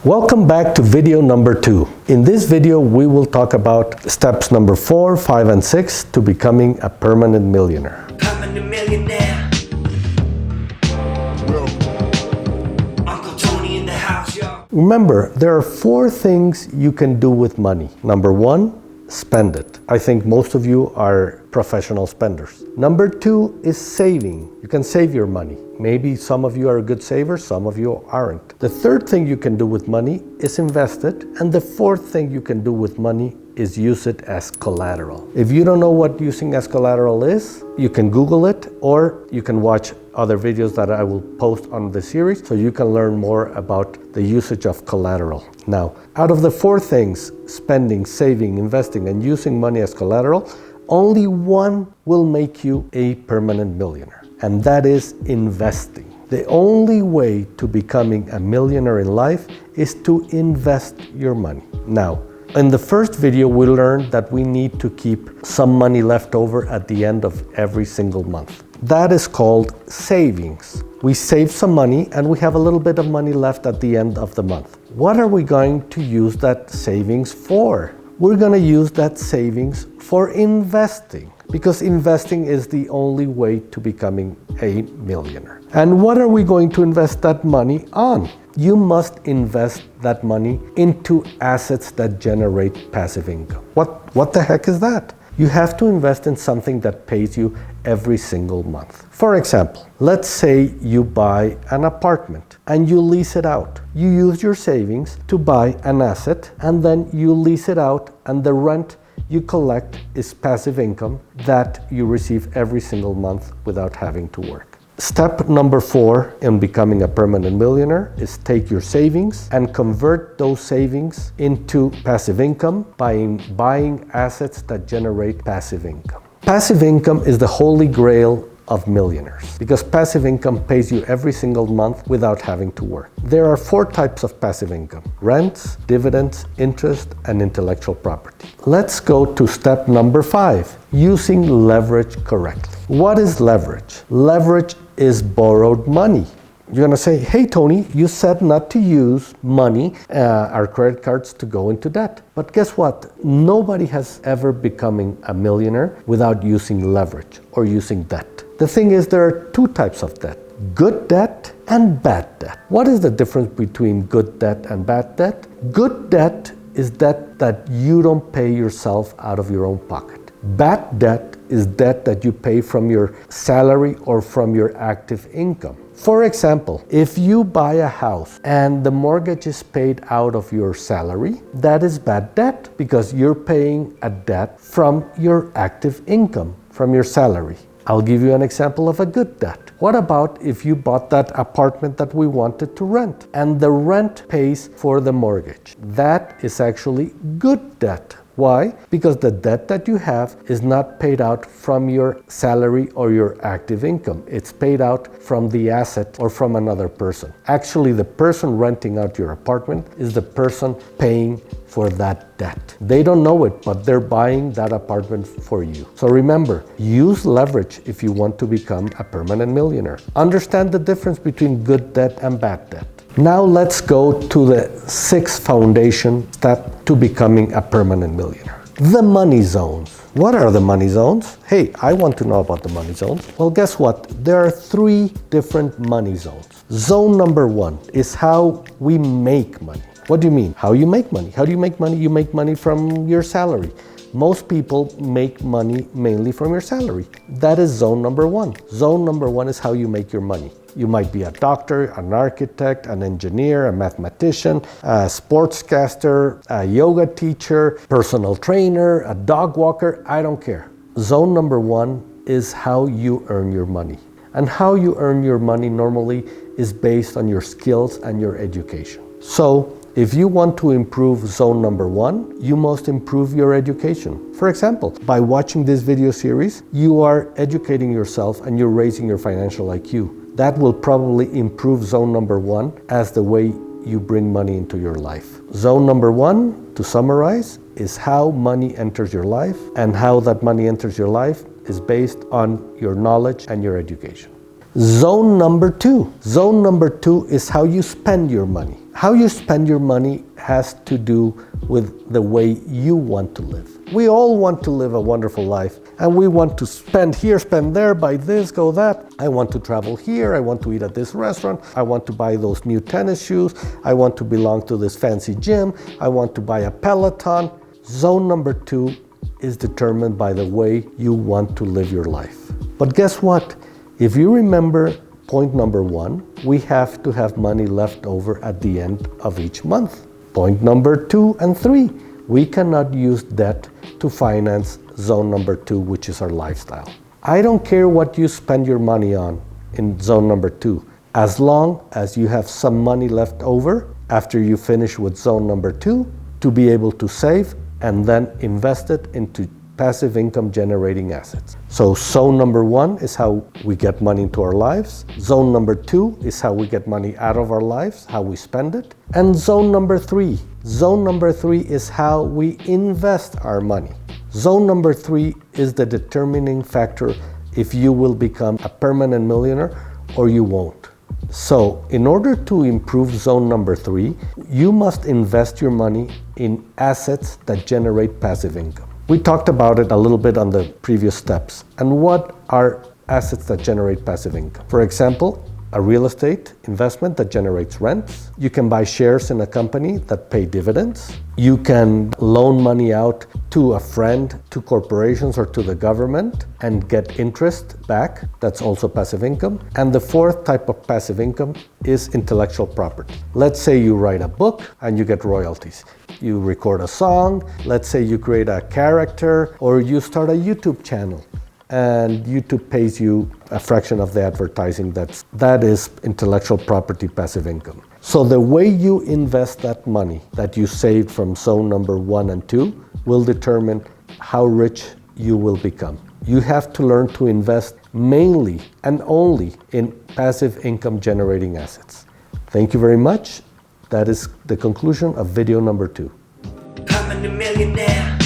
Welcome back to video number 2. In this video, we will talk about steps number 4, 5, and 6 to becoming a permanent millionaire. Permanent Millionaire. Uncle Tony in the house, y'all. Remember, there are 4 things you can do with money. Number 1, spend it. I think most of you are professional spenders. Number 2 is saving. You can save your money. Maybe some of you are good savers, some of you aren't. The third thing you can do with money is invest it. And the fourth thing you can do with money is use it as collateral. If you don't know what using as collateral is, you can Google it, or you can watch other videos that I will post on the series so you can learn more about the usage of collateral. Now, out of the 4 things, spending, saving, investing, and using money as collateral, only one will make you a permanent millionaire, and that is investing. The only way to becoming a millionaire in life is to invest your money. Now, in the first video, we learned that we need to keep some money left over at the end of every single month. That is called savings. We save some money and we have a little bit of money left at the end of the month. What are we going to use that savings for? We're going to use that savings for investing, because investing is the only way to becoming a millionaire. And what are we going to invest that money on? You must invest that money into assets that generate passive income. What the heck is that? You have to invest in something that pays you every single month. For example, let's say you buy an apartment and you lease it out. You use your savings to buy an asset and then you lease it out, and the rent you collect is passive income that you receive every single month without having to work. Step number 4 in becoming a permanent millionaire is take your savings and convert those savings into passive income by buying assets that generate passive income. Passive income is the holy grail of millionaires, because passive income pays you every single month without having to work. There are 4 types of passive income: rents, dividends, interest, and intellectual property. Let's go to step number 5, using leverage correctly. What is leverage? Leverage is borrowed money. You're gonna say, hey Tony, you said not to use money, our credit cards, to go into debt. But guess what? Nobody has ever become a millionaire without using leverage or using debt. The thing is, there are 2 types of debt: good debt and bad debt. What is the difference between good debt and bad debt? Good debt is debt that you don't pay yourself out of your own pocket. Bad debt is debt that you pay from your salary or from your active income. For example, if you buy a house and the mortgage is paid out of your salary, that is bad debt, because you're paying a debt from your active income, from your salary. I'll give you an example of a good debt. What about if you bought that apartment that we wanted to rent and the rent pays for the mortgage? That is actually good debt. Why? Because the debt that you have is not paid out from your salary or your active income. It's paid out from the asset or from another person. Actually, the person renting out your apartment is the person paying for that debt. They don't know it, but they're buying that apartment for you. So remember, use leverage if you want to become a permanent millionaire. Understand the difference between good debt and bad debt. Now let's go to the 6th foundation step to becoming a permanent millionaire: the money zones. What are the money zones? Hey, I want to know about the money zones. Well, guess what? There are 3 different money zones. Zone number 1 is how we make money. What do you mean? How you make money? How do you make money? You make money from your salary. Most people make money mainly from your salary. That is zone number 1. Zone number 1 is how you make your money. You might be a doctor, an architect, an engineer, a mathematician, a sportscaster, a yoga teacher, personal trainer, a dog walker, I don't care. Zone number 1 is how you earn your money. And how you earn your money normally is based on your skills and your education. So, if you want to improve zone number 1, you must improve your education. For example, by watching this video series, you are educating yourself and you're raising your financial IQ. That will probably improve zone number 1 as the way you bring money into your life. Zone number 1, to summarize, is how money enters your life, and how that money enters your life is based on your knowledge and your education. Zone number two. Zone number two is how you spend your money. How you spend your money has to do with the way you want to live. We all want to live a wonderful life, and we want to spend here, spend there, buy this, go that. I want to travel here, I want to eat at this restaurant, I want to buy those new tennis shoes, I want to belong to this fancy gym, I want to buy a Peloton. Zone number two is determined by the way you want to live your life. But guess what? If you remember point number one, we have to have money left over at the end of each month. Point number 2 and 3, we cannot use debt to finance zone number 2, which is our lifestyle. I don't care what you spend your money on in zone number 2, as long as you have some money left over after you finish with zone number 2 to be able to save and then invest it into passive income generating assets. So zone number 1 is how we get money into our lives. Zone number 2 is how we get money out of our lives, how we spend it. And zone number 3 is how we invest our money. Zone number 3 is the determining factor if you will become a permanent millionaire or you won't. So in order to improve zone number 3, you must invest your money in assets that generate passive income. We talked about it a little bit on the previous steps. And what are assets that generate passive income? For example, a real estate investment that generates rents. You can buy shares in a company that pay dividends. You can loan money out to a friend, to corporations, or to the government and get interest back. That's also passive income. And the fourth type of passive income is intellectual property. Let's say you write a book and you get royalties. You record a song, let's say you create a character, or you start a YouTube channel and YouTube pays you a fraction of the advertising. That is intellectual property passive income. So the way you invest that money that you saved from zone number 1 and 2 will determine how rich you will become. You have to learn to invest mainly and only in passive income generating assets. Thank you very much. That is the conclusion of video number 2. Permanent millionaire.